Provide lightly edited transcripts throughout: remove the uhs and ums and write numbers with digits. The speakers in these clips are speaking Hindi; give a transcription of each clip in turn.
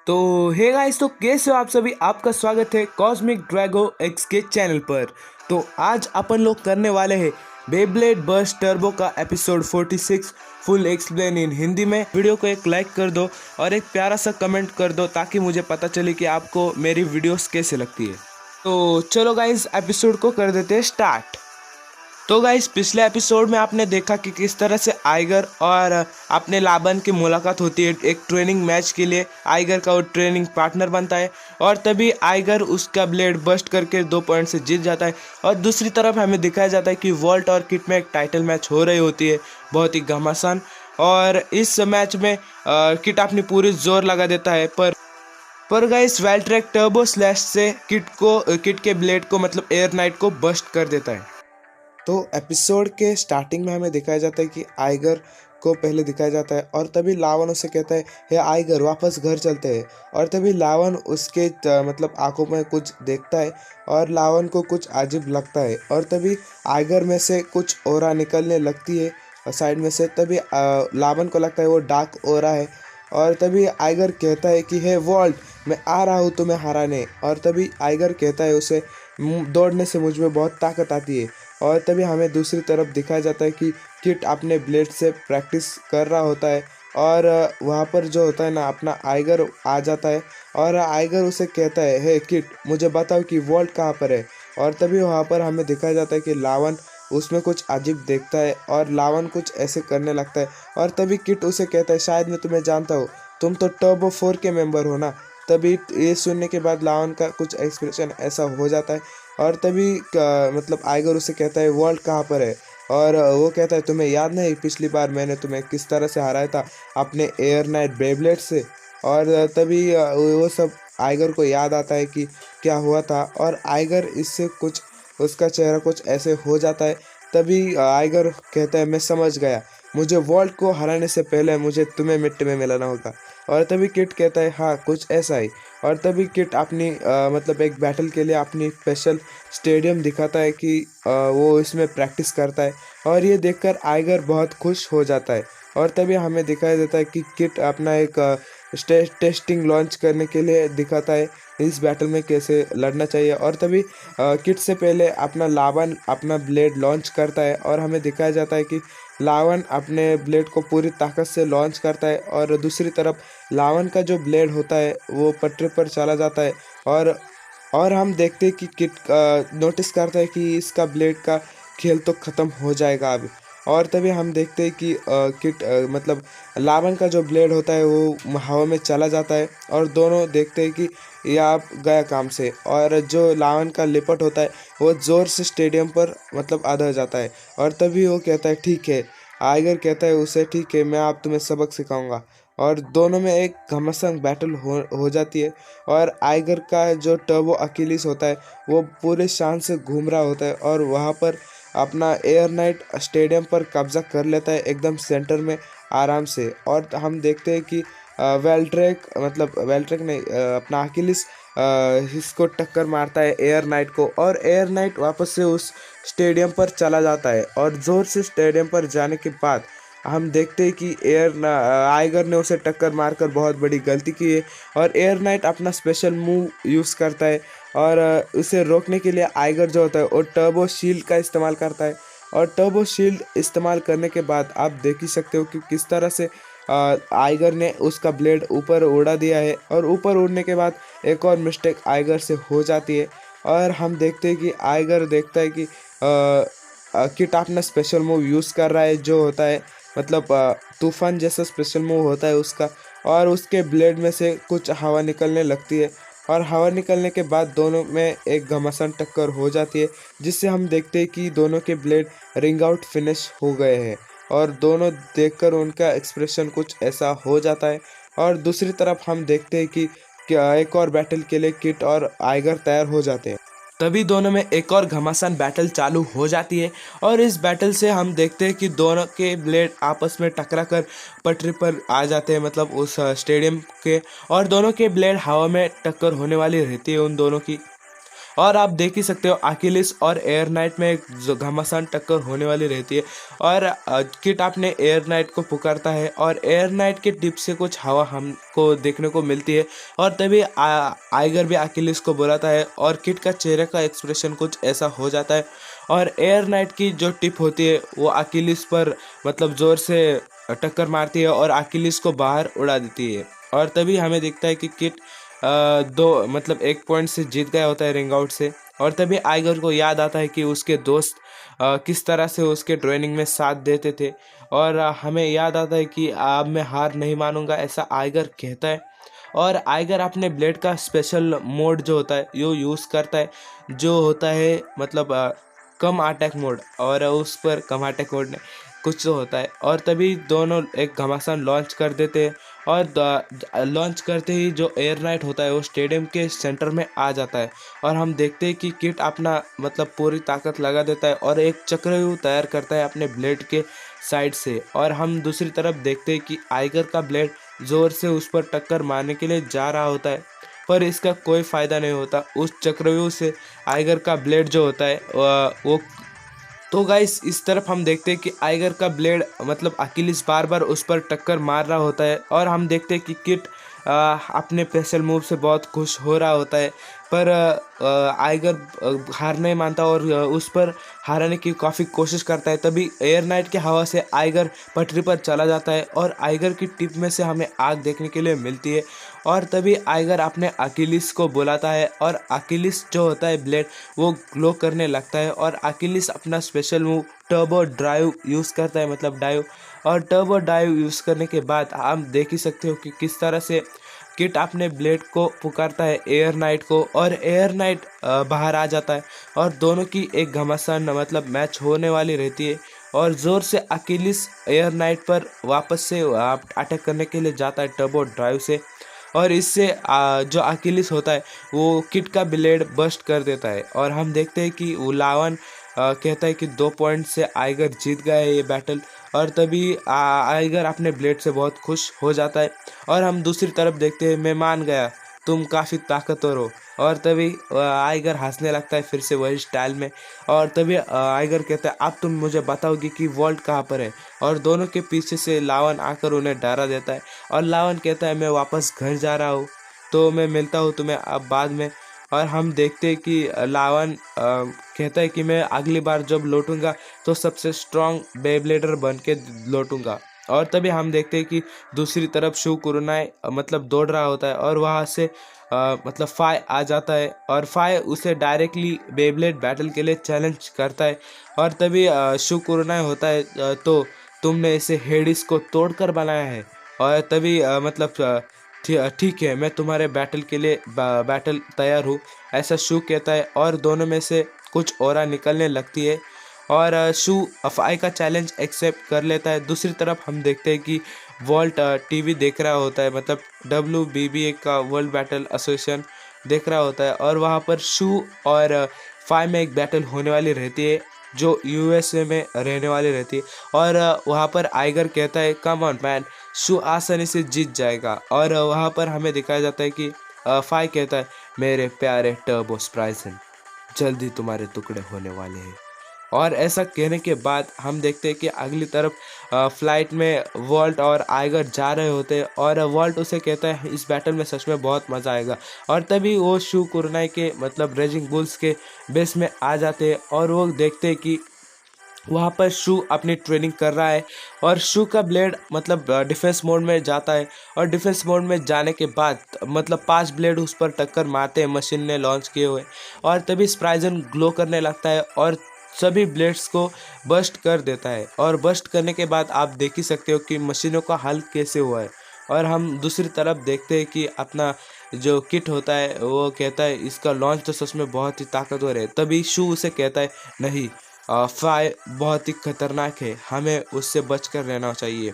तो हे गाइस, तो कैसे हो आप सभी। आपका स्वागत है कॉस्मिक ड्रैगो एक्स के चैनल पर। तो आज अपन लोग करने वाले हैं बेब्लेड बर्स्ट टर्बो का episode 46 full explain in Hindi में। वीडियो को एक लाइक कर दो और एक प्यारा सा कमेंट कर दो ताकि मुझे पता चले कि आपको मेरी वीडियोस कैसे लगती है। तो चलो गाइस, एपिसोड को कर देते हैं स्टार्ट। तो गाइस, पिछले एपिसोड में आपने देखा कि किस तरह से आइगर और अपने लाबन की मुलाकात होती है एक ट्रेनिंग मैच के लिए। आइगर का वो ट्रेनिंग पार्टनर बनता है और तभी आइगर उसका ब्लेड बस्ट करके 2 पॉइंट से जीत जाता है। और दूसरी तरफ हमें दिखाया जाता है कि वॉल्ट और किट में एक टाइटल मैच हो रही होती है, बहुत ही घमासान। और इस मैच में किट अपनी पूरी जोर लगा देता है, पर गाइस वेल्ट्रेक टर्बो स्लैश से किट के ब्लेड को मतलब एयर नाइट को बस्ट कर देता है। तो एपिसोड के स्टार्टिंग में हमें दिखाया जाता है कि आइगर को पहले दिखाया जाता है और तभी लावन उसे कहता है, हे आइगर वापस घर चलते हैं। और तभी लावन उसके मतलब आंखों में कुछ देखता है और लावन को कुछ अजीब लगता है। और तभी आइगर में से कुछ ओरा निकलने लगती है साइड में से। तभी लावन को लगता है वो डार्क ओरा है। और तभी आइगर कहता है कि हे वॉल्ट, मैं आ रहा हूँ तुम्हें हराने। और तभी आइगर कहता है उसे, दौड़ने से मुझ में बहुत ताकत आती है। और तभी हमें दूसरी तरफ दिखाया जाता है कि किट अपने ब्लेड से प्रैक्टिस कर रहा होता है। और वहाँ पर जो होता है ना, अपना आइगर आ जाता है और आइगर उसे कहता है, हे किट, मुझे बताओ कि वॉल्ट कहाँ पर है। और तभी वहाँ पर हमें दिखाया जाता है कि लावन उसमें कुछ अजीब देखता है और लावन कुछ ऐसे करने लगता है। और तभी किट उसे कहता है, शायद मैं तुम्हें जानता हूँ, तुम तो टर्बो 4 के मेंबर हो ना। तभी ये सुनने के बाद लावन का कुछ एक्सप्रेशन ऐसा हो जाता है। और तभी मतलब आइगर उसे कहता है, वर्ल्ड कहाँ पर है। और वो कहता है, तुम्हें याद नहीं पिछली बार मैंने तुम्हें किस तरह से हराया था अपने एयर नाइट बेब्लेड से। और तभी वो सब आइगर को याद आता है कि क्या हुआ था। और आइगर इससे कुछ उसका चेहरा कुछ ऐसे हो जाता है। तभी आइगर कहता है, मैं समझ गया, मुझे वॉल्ट को हराने से पहले मुझे तुम्हें मिट्टी में मिलाना होगा। और तभी किट कहता है, हाँ कुछ ऐसा ही। और तभी किट अपनी मतलब एक बैटल के लिए अपनी स्पेशल स्टेडियम दिखाता है कि वो इसमें प्रैक्टिस करता है। और ये देखकर आइगर बहुत खुश हो जाता है। और तभी हमें दिखाया जाता है कि किट अपना एक टेस्टिंग लॉन्च करने के लिए दिखाता है इस बैटल में कैसे लड़ना चाहिए। और तभी किट से पहले अपना लावन अपना ब्लेड लॉन्च करता है और हमें दिखाया जाता है कि लावन अपने ब्लेड को पूरी ताकत से लॉन्च करता है। और दूसरी तरफ लावन का जो ब्लेड होता है वो पटरी पर चला जाता है। और हम देखते हैं कि किट नोटिस करता है कि इसका ब्लेड का खेल तो ख़त्म हो जाएगा अब। और तभी हम देखते हैं कि किट मतलब लावन का जो ब्लेड होता है वो हवा में चला जाता है। और दोनों देखते हैं कि ये आप गया काम से। और जो लावन का लिपट होता है वो ज़ोर से स्टेडियम पर मतलब आधा जाता है। और तभी वो कहता है, ठीक है। आइगर कहता है उसे, ठीक है, मैं आप तुम्हें सबक सिखाऊंगा। और दोनों में एक घमासान बैटल हो जाती है। और आइगर का जो टर्बो अकीलिस होता है वो पूरे शान से घूम रहा होता है और वहाँ पर अपना एयर नाइट स्टेडियम पर कब्जा कर लेता है एकदम सेंटर में आराम से। और हम देखते हैं कि वेल्ट्रेक मतलब वेल्ट्रेक नहीं, अपना अकीलिस इसको टक्कर मारता है एयर नाइट को। और एयर नाइट वापस से उस स्टेडियम पर चला जाता है। और ज़ोर से स्टेडियम पर जाने के बाद हम देखते हैं कि आइगर ने उसे टक्कर मारकर बहुत बड़ी गलती की है। और एयर नाइट अपना स्पेशल मूव यूज़ करता है। और उसे रोकने के लिए आइगर जो होता है वो टर्बो शील्ड का इस्तेमाल करता है। और टर्बो शील्ड इस्तेमाल करने के बाद आप देख ही सकते हो कि किस तरह से आइगर ने उसका ब्लेड ऊपर उड़ा दिया है। और ऊपर उड़ने के बाद एक और मिस्टेक आइगर से हो जाती है। और हम देखते हैं कि आइगर देखता है कि किट अपना स्पेशल मूव यूज़ कर रहा है जो होता है मतलब तूफान जैसा स्पेशल मूव होता है उसका। और उसके ब्लेड में से कुछ हवा निकलने लगती है। और हवा निकलने के बाद दोनों में एक घमासान टक्कर हो जाती है जिससे हम देखते हैं कि दोनों के ब्लेड रिंग आउट फिनिश हो गए हैं। और दोनों देखकर उनका एक्सप्रेशन कुछ ऐसा हो जाता है। और दूसरी तरफ हम देखते हैं कि क्या एक और बैटल के लिए किट और आइगर तैयार हो जाते हैं। तभी दोनों में एक और घमासान बैटल चालू हो जाती है। और इस बैटल से हम देखते हैं कि दोनों के ब्लेड आपस में टकरा कर पटरी पर आ जाते हैं मतलब उस स्टेडियम के। और दोनों के ब्लेड हवा में टक्कर होने वाली रहती है उन दोनों की। और आप देख ही सकते हो अकिलिस और एयर नाइट में एक घमासान टक्कर होने वाली रहती है। और किट अपने एयर नाइट को पुकारता है और एयर नाइट के टिप से कुछ हवा हमको देखने को मिलती है। और तभी आइगर भी अकिलिस को बुलाता है और किट का चेहरे का एक्सप्रेशन कुछ ऐसा हो जाता है और एयर नाइट की जो टिप होती है वो अकिलिस पर मतलब ज़ोर से टक्कर मारती है और अकिलिस को बाहर उड़ा देती है। और तभी हमें दिखता है कि किट दो मतलब एक पॉइंट से जीत गया होता है रिंग आउट से। और तभी आइगर को याद आता है कि उसके दोस्त किस तरह से उसके ट्रेनिंग में साथ देते थे। और हमें याद आता है कि अब मैं हार नहीं मानूंगा, ऐसा आइगर कहता है। और आइगर अपने ब्लेड का स्पेशल मोड जो होता है यो यूज़ करता है, जो होता है मतलब कम अटैक मोड। और उस पर कम अटैक मोड कुछ तो होता है। और तभी दोनों एक घमासान लॉन्च कर देते हैं और लॉन्च करते ही जो एयर नाइट होता है वो स्टेडियम के सेंटर में आ जाता है। और हम देखते हैं कि किट अपना मतलब पूरी ताकत लगा देता है और एक चक्रव्यूह तैयार करता है अपने ब्लेड के साइड से। और हम दूसरी तरफ देखते हैं कि आइगर का ब्लेड ज़ोर से उस पर टक्कर मारने के लिए जा रहा होता है, पर इसका कोई फ़ायदा नहीं होता। उस चक्रव्यूह से आइगर का ब्लेड जो होता है वो तो गाइस इस तरफ हम देखते हैं कि आइगर का ब्लेड मतलब अकिलिस बार बार उस पर टक्कर मार रहा होता है। और हम देखते हैं कि किट अपने स्पेशल मूव से बहुत खुश हो रहा होता है, पर आइगर हार नहीं मानता और उस पर हारने की काफ़ी कोशिश करता है। तभी एयर नाइट के हवा से आइगर पटरी पर चला जाता है और आइगर की टिप में से हमें आग देखने के लिए मिलती है। और तभी आइगर अपने अकिलिस को बुलाता है और अकिलिस जो होता है ब्लेड वो ग्लो करने लगता है और अकिलिस अपना special move turbo drive use करता है, मतलब डाइव। और टर्बो डाइव यूज़ करने के बाद हम देख ही सकते हो कि किस तरह से किट अपने ब्लेड को पुकारता है एयर नाइट को और एयर नाइट बाहर आ जाता है। और दोनों की एक घमासान मतलब मैच होने वाली रहती है और ज़ोर से अकिलिस एयर नाइट पर वापस से अटैक करने के लिए जाता है टर्बो ड्राइव से। और इससे जो अकिलिस होता है वो किट का ब्लेड बस्ट कर देता है। और हम देखते हैं कि उलावन कहता है कि 2 पॉइंट से आइगर जीत गया है ये बैटल। और तभी आइगर अपने ब्लेड से बहुत खुश हो जाता है। और हम दूसरी तरफ देखते हैं, मैं मान गया तुम काफ़ी ताकतवर हो। और तभी आइगर हंसने लगता है फिर से वही स्टाइल में। और तभी आइगर कहता है अब तुम मुझे बताओगी कि वॉल्ट कहाँ पर है। और दोनों के पीछे से लावन आकर उन्हें डरा देता है और लावन कहता है मैं वापस घर जा रहा हूँ, तो मैं मिलता हूँ तुम्हें अब बाद में। और हम देखते हैं कि लावन कहता है कि मैं अगली बार जब लौटूंगा तो सबसे स्ट्रॉन्ग बेब्लेडर बन के लौटूंगा। और तभी हम देखते हैं कि दूसरी तरफ शू कुरुनाई मतलब दौड़ रहा होता है और वहाँ से मतलब फाई आ जाता है और फाई उसे डायरेक्टली बेब्लेड बैटल के लिए चैलेंज करता है। और तभी शू कुरुनाई होता है तो तुमने इसे हेडिस को तोड़कर बनाया है। और तभी मतलब ठीक है मैं तुम्हारे बैटल के लिए बैटल तैयार हूँ, ऐसा शू कहता है। और दोनों में से कुछ ऑरा निकलने लगती है और शू अफाई का चैलेंज एक्सेप्ट कर लेता है। दूसरी तरफ हम देखते हैं कि वॉल्ट टीवी देख रहा होता है, मतलब WBBA का वर्ल्ड बैटल एसोसिएशन देख रहा होता है। और वहाँ पर शू और फाई में एक बैटल होने वाली रहती है जो USA में रहने वाली रहती है। और वहाँ पर आइगर कहता है कम ऑन मैन, शू आसानी से जीत जाएगा। और वहाँ पर हमें दिखाया जाता है कि फाई कहता है मेरे प्यारे टर्बो स्प्राइजन, जल्दी तुम्हारे टुकड़े होने वाले हैं। और ऐसा कहने के बाद हम देखते हैं कि अगली तरफ फ्लाइट में वॉल्ट और आइगर जा रहे होते हैं और वॉल्ट उसे कहता है इस बैटल में सच में बहुत मज़ा आएगा। और तभी वो शू कुरनाई के मतलब रेजिंग बुल्स के बेस में आ जाते हैं और वो देखते हैं कि वहाँ पर शू अपनी ट्रेनिंग कर रहा है और शू का ब्लेड मतलब डिफेंस मोड में जाता है। और डिफेंस मोड में जाने के बाद मतलब 5 ब्लेड उस पर टक्कर मारते हैं मशीन ने लॉन्च किए हुए। और तभी स्प्राइजन ग्लो करने लगता है और सभी ब्लेड्स को बस्ट कर देता है। और बस्ट करने के बाद आप देख ही सकते हो कि मशीनों का हल कैसे हुआ है। और हम दूसरी तरफ देखते हैं कि अपना जो किट होता है वो कहता है इसका लॉन्च तो सच में बहुत ही ताकतवर है। तभी शू उसे कहता है नहीं, फाई बहुत ही खतरनाक है, हमें उससे बचकर रहना चाहिए।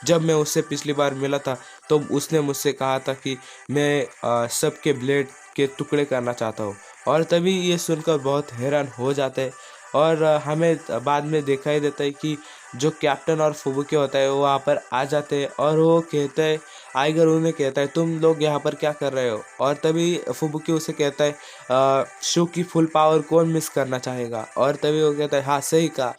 जब मैं उससे पिछली बार मिला था तो उसने मुझसे कहा था कि मैं सबके ब्लेड के टुकड़े करना चाहता हूँ। और तभी ये सुनकर बहुत हैरान हो जाता है। और हमें बाद में दिखाई देता है कि जो कैप्टन और फुबुकी होता है वो वहाँ पर आ जाते हैं और वो कहते हैं, आइगर उन्हें कहता है तुम लोग यहाँ पर क्या कर रहे हो। और तभी फुबुकी उसे कहता है शू की फुल पावर कौन मिस करना चाहेगा। और तभी वो कहता है हाँ सही कहा।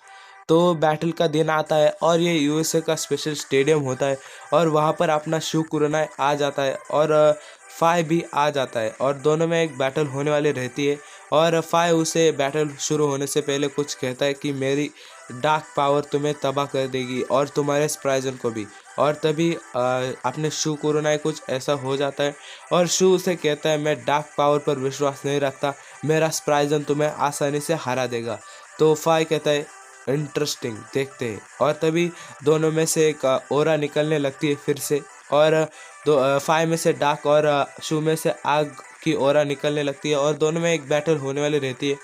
तो बैटल का दिन आता है और ये यूएसए का स्पेशल स्टेडियम होता है और वहाँ पर अपना शू कुरनाई आ जाता है और फाई भी आ जाता है और दोनों में एक बैटल होने वाली रहती है। और फाई उसे बैटल शुरू होने से पहले कुछ कहता है कि मेरी डार्क पावर तुम्हें तबाह कर देगी और तुम्हारे स्प्राइजन को भी। और तभी अपने शू कुरनाई कुछ ऐसा हो जाता है और शू उसे कहता है मैं डार्क पावर पर विश्वास नहीं रखता, मेरा स्प्राइजन तुम्हें आसानी से हरा देगा। तो फाई कहता है इंटरेस्टिंग, देखते हैं। और तभी दोनों में से एक ओरा निकलने लगती है फिर से और फाई में से डार्क और शू में से आग की ओरा निकलने लगती है और दोनों में एक बैटल होने वाली रहती है।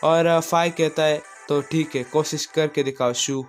और फाई कहता है तो ठीक है कोशिश करके दिखाओ शू।